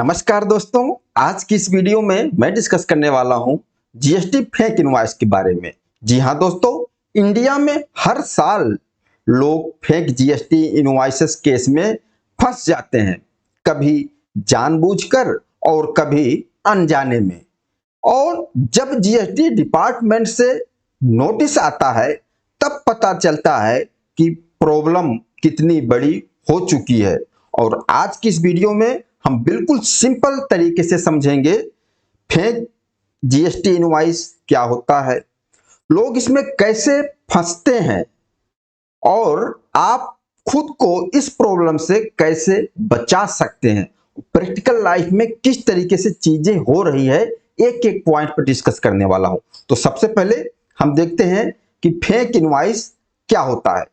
नमस्कार दोस्तों, आज की इस वीडियो में मैं डिस्कस करने वाला हूं जीएसटी फेक इनवॉइस के बारे में। जी हां दोस्तों, इंडिया में हर साल लोग फेक जीएसटी इनवॉइसेस केस में फंस जाते हैं, कभी जानबूझकर और कभी अनजाने में। और जब जीएसटी डिपार्टमेंट से नोटिस आता है तब पता चलता है कि प्रॉब्लम कितनी बड़ी हो चुकी है। और आज की इस वीडियो में हम बिल्कुल सिंपल तरीके से समझेंगे फेक जीएसटी इनवॉइस क्या होता है, लोग इसमें कैसे फंसते हैं और आप खुद को इस प्रॉब्लम से कैसे बचा सकते हैं। प्रैक्टिकल लाइफ में किस तरीके से चीजें हो रही है, एक एक पॉइंट पर डिस्कस करने वाला हूं। तो सबसे पहले हम देखते हैं कि फेक इनवॉइस क्या होता है।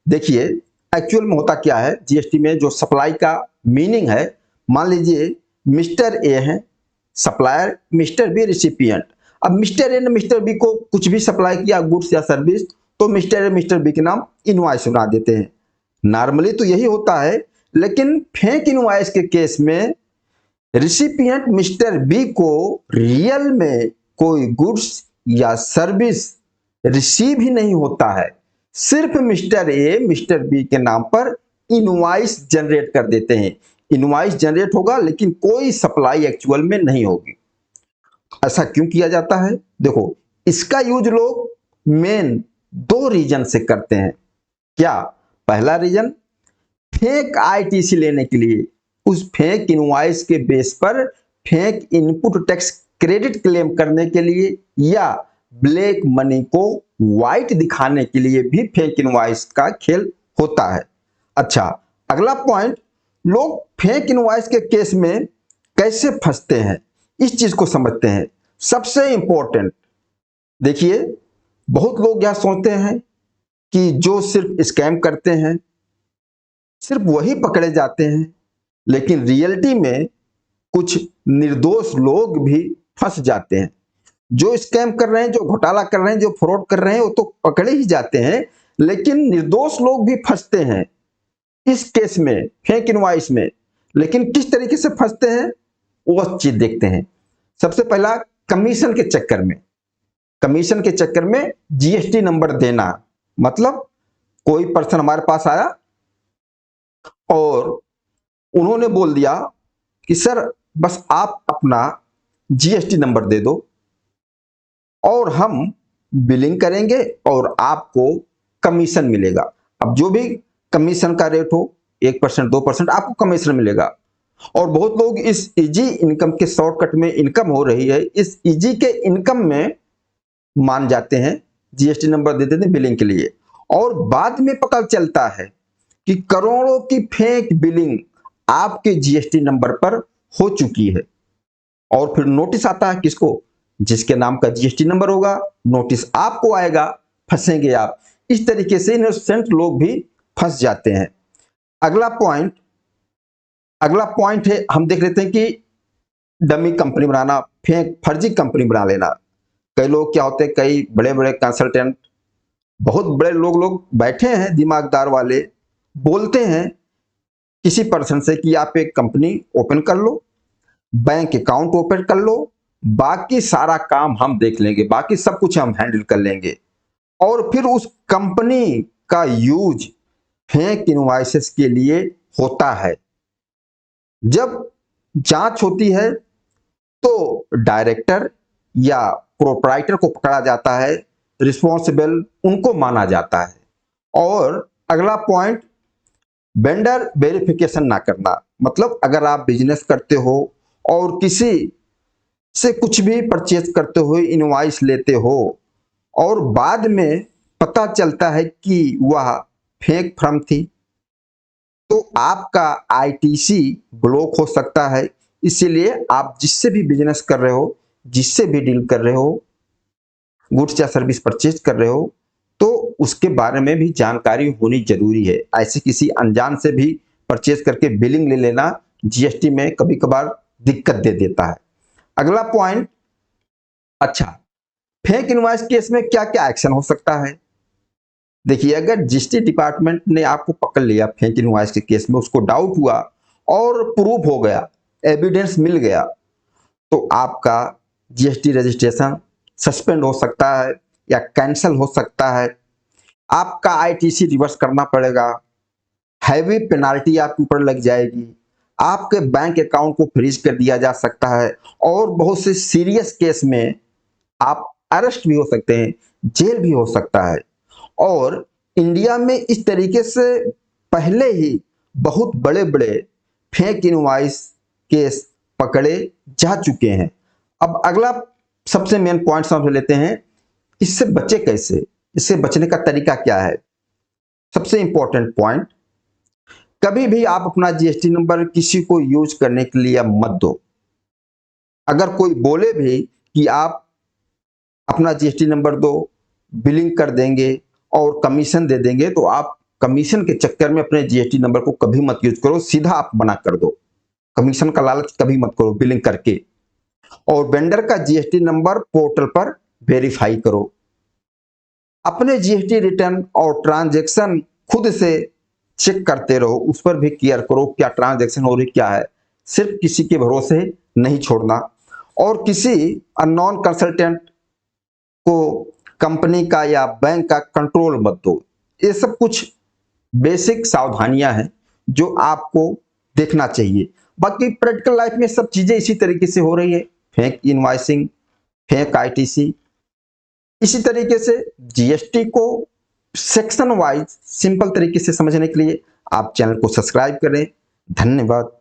देखिए, एक्चुअल में होता क्या है, जीएसटी में जो सप्लाई का मीनिंग है, मान लीजिए मिस्टर ए है सप्लायर, मिस्टर बी रिसिपिएंट। अब मिस्टर ए ने मिस्टर बी को कुछ भी सप्लाई किया, गुड्स या सर्विस, तो मिस्टर ए मिस्टर बी के नाम इनवॉइस बना देते हैं। नॉर्मली तो यही होता है, लेकिन फेक इनवॉइस के केस में रिसिपिएंट मिस्टर बी को रियल में कोई गुड्स या सर्विस रिसीव ही नहीं होता है, सिर्फ मिस्टर ए मिस्टर बी के नाम पर इनवॉइस जनरेट कर देते हैं। इनवॉइस जनरेट होगा लेकिन कोई सप्लाई एक्चुअल में नहीं होगी। ऐसा क्यों किया जाता है? देखो, इसका यूज लोग मेन दो रीजन से करते हैं। क्या? पहला रीजन, फेक आईटीसी लेने के लिए, उस फेक इनवॉइस के बेस पर fake input tax credit claim करने के लिए, या ब्लैक मनी को व्हाइट दिखाने के लिए भी फेक इनवॉइस का खेल होता है। अच्छा, अगला पॉइंट, लोग फेक इनवॉइस के केस में कैसे फंसते हैं, इस चीज को समझते हैं। सबसे इंपॉर्टेंट देखिए, बहुत लोग यह सोचते हैं कि जो सिर्फ स्कैम करते हैं सिर्फ वही पकड़े जाते हैं, लेकिन रियलिटी में कुछ निर्दोष लोग भी फंस जाते हैं। जो स्कैम कर रहे हैं, जो घोटाला कर रहे हैं, जो फ्रॉड कर रहे हैं, वो तो पकड़े ही जाते हैं, लेकिन निर्दोष लोग भी फंसते हैं इस केस में, फेक इनवॉइस में। लेकिन किस तरीके से फंसते हैं वो चीज देखते हैं। सबसे पहला, कमीशन के चक्कर में। कमीशन के चक्कर में जीएसटी नंबर देना, मतलब कोई पर्सन हमारे पास आया और उन्होंने बोल दिया कि सर बस आप अपना जीएसटी नंबर दे दो और हम बिलिंग करेंगे और आपको कमीशन मिलेगा। अब जो भी कमीशन का रेट हो, 1% 2% आपको कमीशन मिलेगा। और बहुत लोग इस इजी इनकम के शॉर्टकट में इनकम हो रही है, इस इजी के इनकम में मान जाते हैं, जीएसटी नंबर दे देते हैं बिलिंग के लिए। और बाद में पता चलता है कि करोड़ों की फेक बिलिंग आपके जीएसटी नंबर पर हो चुकी है। और फिर नोटिस आता है किसको? जिसके नाम का जीएसटी नंबर होगा, नोटिस आपको आएगा, फंसेंगे आप। इस तरीके से इनोसेंट लोग भी फंस जाते हैं। अगला पॉइंट है, हम देख लेते हैं कि डमी कंपनी बनाना, फेक फर्जी कंपनी बना लेना। कई लोग क्या होते हैं, कई बड़े बड़े कंसल्टेंट, बहुत बड़े लोग बैठे हैं दिमागदार वाले, बोलते हैं किसी पर्सन से कि आप एक कंपनी ओपन कर लो, बैंक अकाउंट ओपन कर लो, बाकी सारा काम हम देख लेंगे, बाकी सब कुछ हम हैंडल कर लेंगे। और फिर उस कंपनी का यूज फेक इनवॉइसेस के लिए होता है। जब जांच होती है तो डायरेक्टर या प्रोप्राइटर को पकड़ा जाता है, रिस्पॉन्सिबल उनको माना जाता है। और अगला पॉइंट, वेंडर वेरिफिकेशन ना करना। मतलब अगर आप बिजनेस करते हो और किसी से कुछ भी परचेज करते हो, इनवॉइस लेते हो और बाद में पता चलता है कि वह फेक फर्म थी, तो आपका आईटीसी ब्लॉक हो सकता है। इसीलिए आप जिससे भी बिजनेस कर रहे हो, जिससे भी डील कर रहे हो, गुड्स या सर्विस परचेज कर रहे हो, तो उसके बारे में भी जानकारी होनी जरूरी है। ऐसे किसी अनजान से भी परचेज करके बिलिंग ले लेना जीएसटी में कभी कभार दिक्कत दे देता है। अगला पॉइंट, अच्छा, फेक इनवॉइस केस में क्या क्या एक्शन हो सकता है? देखिए, अगर जीएसटी डिपार्टमेंट ने आपको पकड़ लिया फेक इनवॉइस के केस में, उसको डाउट हुआ और प्रूफ हो गया, एविडेंस मिल गया तो आपका जीएसटी रजिस्ट्रेशन सस्पेंड हो सकता है या कैंसिल हो सकता है। आपका आईटीसी रिवर्स करना पड़ेगा, हैवी पेनाल्टी आपके ऊपर लग जाएगी, आपके बैंक अकाउंट को फ्रीज कर दिया जा सकता है और बहुत से सीरियस केस में आप अरेस्ट भी हो सकते हैं, जेल भी हो सकता है। और इंडिया में इस तरीके से पहले ही बहुत बड़े बड़े फेक इनवॉइस केस पकड़े जा चुके हैं। अब अगला सबसे मेन पॉइंट समझ लेते हैं, इससे बचे कैसे, इससे बचने का तरीका क्या है। सबसे इंपॉर्टेंट पॉइंट, कभी भी आप अपना जीएसटी नंबर किसी को यूज करने के लिए मत दो। अगर कोई बोले भी कि आप अपना जीएसटी नंबर दो, बिलिंग कर देंगे और कमीशन दे देंगे, तो आप कमीशन के चक्कर में अपने जीएसटी नंबर को कभी मत यूज करो, सीधा आप मना कर दो। कमीशन का लालच कभी मत करो बिलिंग करके। और वेंडर का जीएसटी नंबर पोर्टल पर वेरीफाई करो। अपने जीएसटी रिटर्न और ट्रांजैक्शन खुद से चेक करते रहो, उस पर भी केयर करो क्या ट्रांजैक्शन हो रही क्या है। सिर्फ किसी के भरोसे नहीं छोड़ना और किसी अननोन कंसल्टेंट को कंपनी का या बैंक का कंट्रोल मत दो। ये सब कुछ बेसिक सावधानियां हैं जो आपको देखना चाहिए। बाकी प्रैक्टिकल लाइफ में सब चीजें इसी तरीके से हो रही है, फेक इनवॉइसिंग, फेक आईटीसी। इसी तरीके से जीएसटी को सेक्शन वाइज सिंपल तरीके से समझने के लिए आप चैनल को सब्सक्राइब करें। धन्यवाद।